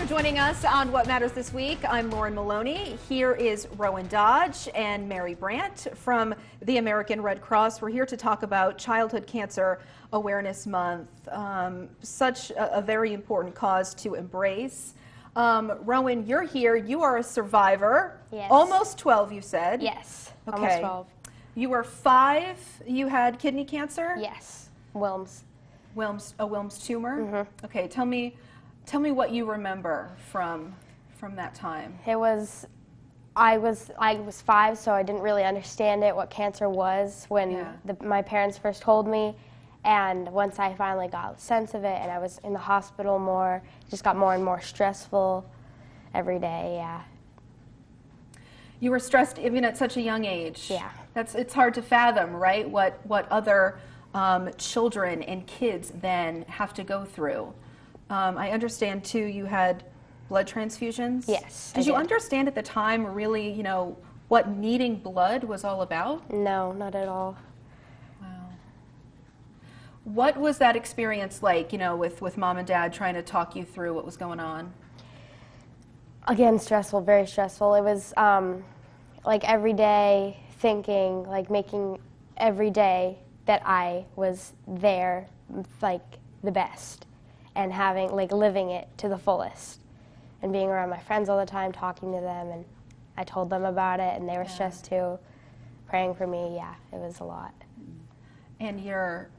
For joining us on What Matters This Week. I'm Lauren Maloney. Here is Rowan Dodge and Mary Brandt from the American Red Cross. We're here to talk about Childhood Cancer Awareness Month. Such a very important cause to embrace. Rowan, you're here. You are a survivor. Yes. Almost 12, you said. Yes. Okay. Almost 12. You were 5. You had kidney cancer? Yes. Wilms. A Wilms tumor? Mm-hmm. Okay, tell me what you remember from that time. It was, I was 5, so I didn't really understand what cancer was when my parents first told me. And once I finally got a sense of it and I was in the hospital more, it just got more and more stressful every day, yeah. You were stressed even at such a young age. Yeah. It's hard to fathom, right? What other children and kids then have to go through. I understand too you had blood transfusions. Yes. Did you understand at the time really, what needing blood was all about? No, not at all. Wow. What was that experience like, with mom and dad trying to talk you through what was going on? Again, stressful, very stressful. It was like every day thinking, like making every day that I was there, like the best, and having, like, living it to the fullest, and being around my friends all the time, talking to them, and I told them about it, and they were stressed too, praying for me. Yeah, it was a lot. And you're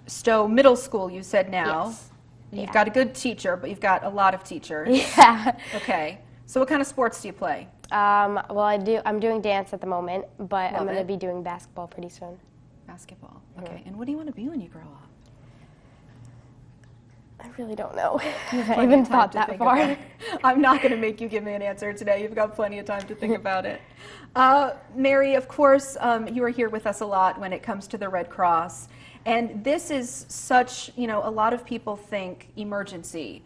Stowe Middle School, you said now. Yes. You've got a good teacher, but you've got a lot of teachers. Yeah. Okay. So what kind of sports do you play? Well, I'm doing dance at the moment, but I'm going to be doing basketball pretty soon. Basketball. Okay. And what do you want to be when you grow up? I really don't know. I haven't thought that far. I'm not going to make you give me an answer today. You've got plenty of time to think about it. Mary, of course, you are here with us a lot when it comes to the Red Cross. And this is such, a lot of people think emergency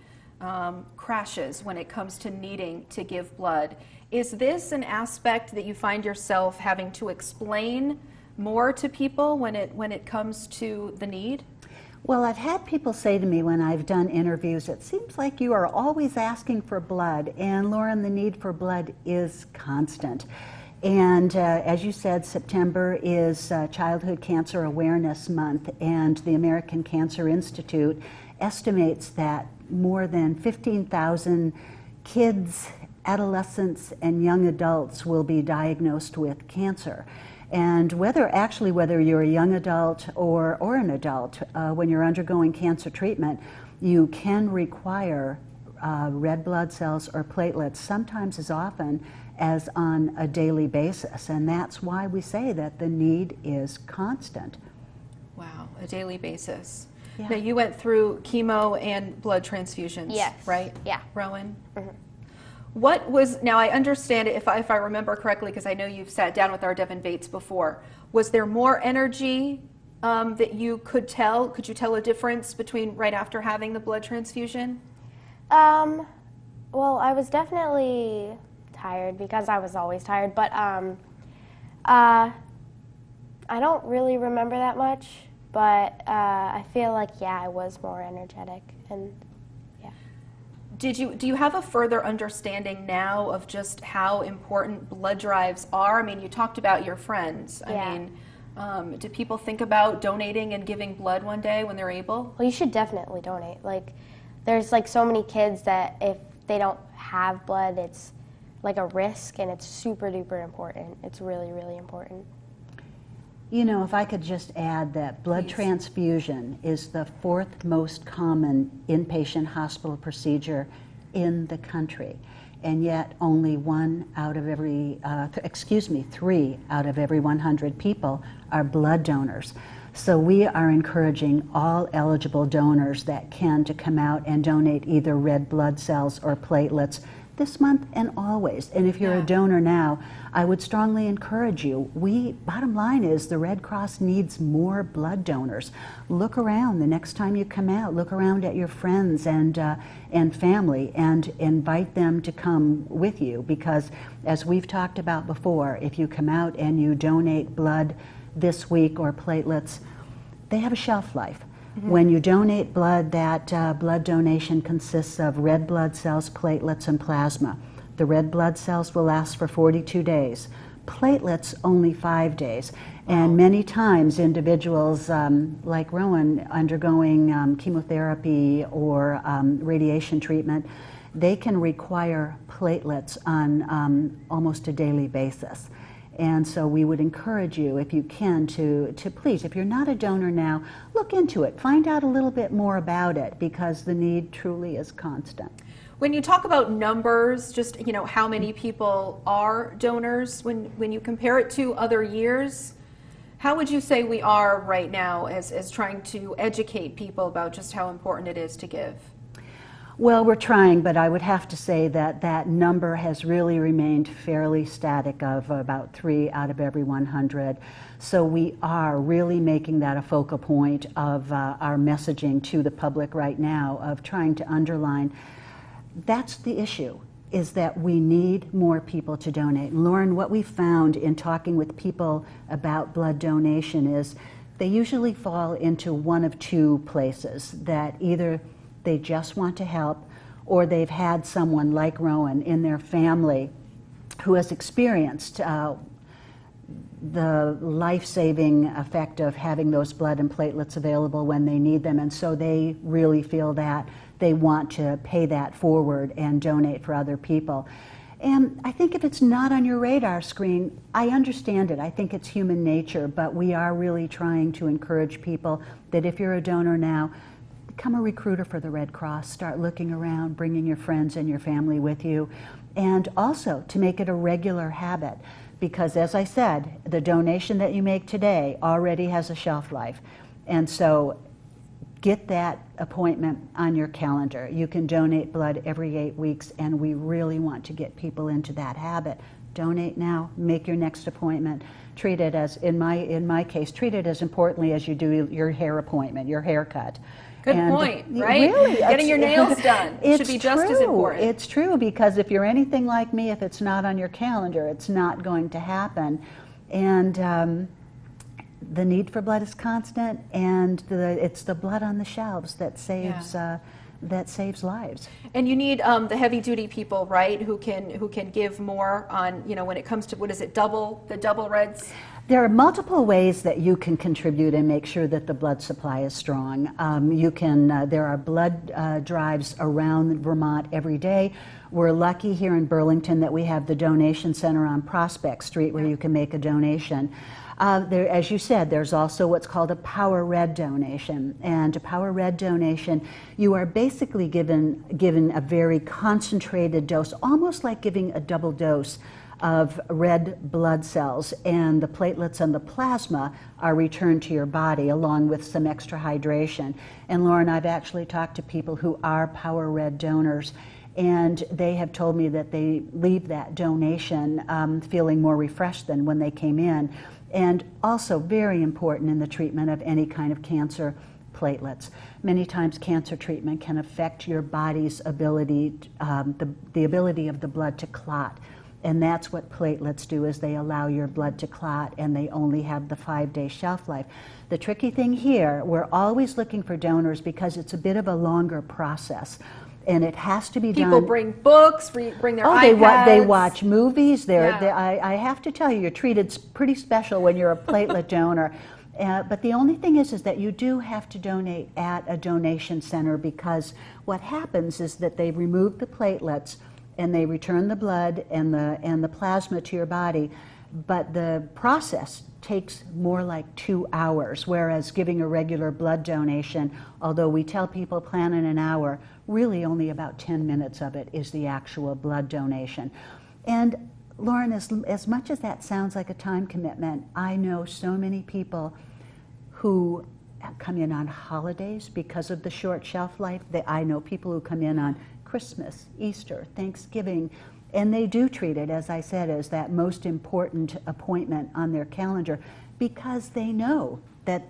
crashes when it comes to needing to give blood. Is this an aspect that you find yourself having to explain more to people when it comes to the need? Well, I've had people say to me when I've done interviews, it seems like you are always asking for blood, and Lauren, the need for blood is constant. And as you said, September is Childhood Cancer Awareness Month, and the American Cancer Institute estimates that more than 15,000 kids, adolescents, and young adults will be diagnosed with cancer. And whether you're a young adult or an adult, when you're undergoing cancer treatment, you can require red blood cells or platelets sometimes as often as on a daily basis. And that's why we say that the need is constant. Wow, a daily basis. Yeah. Now, you went through chemo and blood transfusions, yes. Right? Yeah. Rowan? Mm-hmm. Now I understand it, if I remember correctly, because I know you've sat down with our Devin Bates before, was there more energy that you could tell? Could you tell a difference between right after having the blood transfusion? Well, I was definitely tired because I was always tired, but I don't really remember that much, but I feel like, I was more energetic, and do you have a further understanding now of just how important blood drives are? I mean, you talked about your friends. Yeah. I mean, do people think about donating and giving blood one day when they're able? Well, you should definitely donate. Like, there's like so many kids that if they don't have blood, it's like a risk, and it's super duper important. It's really, really important. If I could just add that blood transfusion is the 4th most common inpatient hospital procedure in the country, and yet only 3 out of every 100 people are blood donors. So we are encouraging all eligible donors that can to come out and donate either red blood cells or platelets this month and always. And if you're a donor now, I would strongly encourage you. Bottom line is the Red Cross needs more blood donors. Look around the next time you come out. Look around at your friends and family and invite them to come with you, because as we've talked about before, if you come out and you donate blood this week or platelets, they have a shelf life. When you donate blood, that blood donation consists of red blood cells, platelets, and plasma. The red blood cells will last for 42 days. Platelets only 5 days. And many times individuals like Rowan undergoing chemotherapy or radiation treatment, they can require platelets on almost a daily basis. And so we would encourage you, if you can, to please, if you're not a donor now, look into it. Find out a little bit more about it, because the need truly is constant. When you talk about numbers, just how many people are donors, when you compare it to other years, how would you say we are right now as trying to educate people about just how important it is to give? Well, we're trying, but I would have to say that that number has really remained fairly static, of about 3 out of every 100. So we are really making that a focal point of our messaging to the public right now, of trying to underline that's the issue, is that we need more people to donate. Lauren, what we found in talking with people about blood donation is they usually fall into one of two places, that either they just want to help, or they've had someone like Rowan in their family who has experienced the life-saving effect of having those blood and platelets available when they need them, and so they really feel that they want to pay that forward and donate for other people. And I think if it's not on your radar screen, I understand it. I think it's human nature, but we are really trying to encourage people that if you're a donor now, become a recruiter for the Red Cross. Start looking around, bringing your friends and your family with you, and also to make it a regular habit, because as I said, the donation that you make today already has a shelf life. And so get that appointment on your calendar. You can donate blood every 8 weeks, and we really want to get people into that habit. Donate now, make your next appointment. Treat it as, in my case, treat it as importantly as you do your hair appointment, your haircut. Good point, right? Really, getting your nails done should be just as important. It's true, because if you're anything like me, if it's not on your calendar, it's not going to happen. And the need for blood is constant, and it's the blood on the shelves that saves that saves lives. And you need the heavy-duty people, right, who can give more on, when it comes to, what is it, the double reds? There are multiple ways that you can contribute and make sure that the blood supply is strong. There are blood drives around Vermont every day. We're lucky here in Burlington that we have the donation center on Prospect Street where you can make a donation. As you said, there's also what's called a Power Red donation. And a Power Red donation, you are basically given a very concentrated dose, almost like giving a double dose of red blood cells, and the platelets and the plasma are returned to your body along with some extra hydration. And Lauren, I've actually talked to people who are Power Red donors, and they have told me that they leave that donation feeling more refreshed than when they came in. And also very important in the treatment of any kind of cancer, platelets. Many times cancer treatment can affect your body's ability, the ability of the blood to clot. And that's what platelets do, is they allow your blood to clot, and they only have the 5-day shelf life. The tricky thing here, we're always looking for donors because it's a bit of a longer process. And it has to be done. People bring books, bring their iPads. They watch movies. I have to tell you, you're treated pretty special when you're a platelet donor. But the only thing is that you do have to donate at a donation center, because what happens is that they remove the platelets and they return the blood and the plasma to your body, but the process takes more like 2 hours, whereas giving a regular blood donation, although we tell people plan in an hour, really only about 10 minutes of it is the actual blood donation. And Lauren, as much as that sounds like a time commitment, I know so many people who come in on holidays because of the short shelf life. I know people who come in on Christmas, Easter, Thanksgiving, and they do treat it, as I said, as that most important appointment on their calendar, because they know that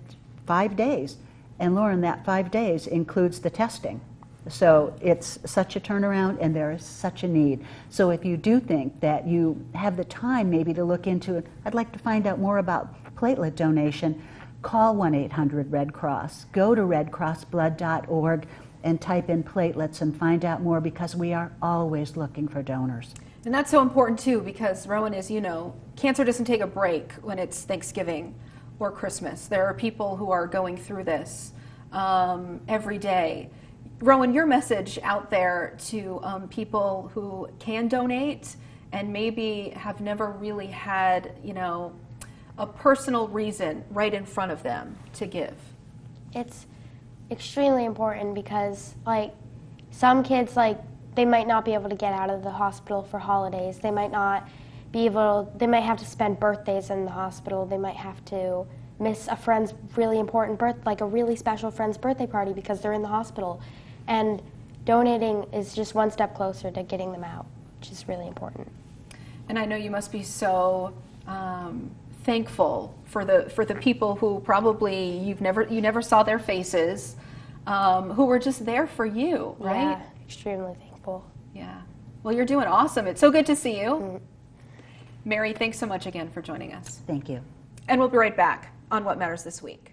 5 days, and Lauren, that 5 days includes the testing. So it's such a turnaround, and there is such a need. So if you do think that you have the time maybe to look into it, I'd like to find out more about platelet donation, call 1-800-RED Cross. Go to redcrossblood.org and type in platelets and find out more, because we are always looking for donors. And that's so important too, because Rowan, as you know, cancer doesn't take a break when it's Thanksgiving or Christmas. There are people who are going through this every day. Rowan, your message out there to people who can donate and maybe have never really had, a personal reason right in front of them to give. It's extremely important because, like, some kids, like, they might not be able to get out of the hospital for holidays. They might not be able, they might have to spend birthdays in the hospital. They might have to miss a friend's really important like a really special friend's birthday party because they're in the hospital. And donating is just one step closer to getting them out, which is really important. And I know you must be so thankful for the people who probably you never saw their faces, who were just there for you, right? Yeah, extremely thankful. Yeah. Well, you're doing awesome. It's so good to see you. Mary, thanks so much again for joining us. Thank you. And we'll be right back on What Matters This Week.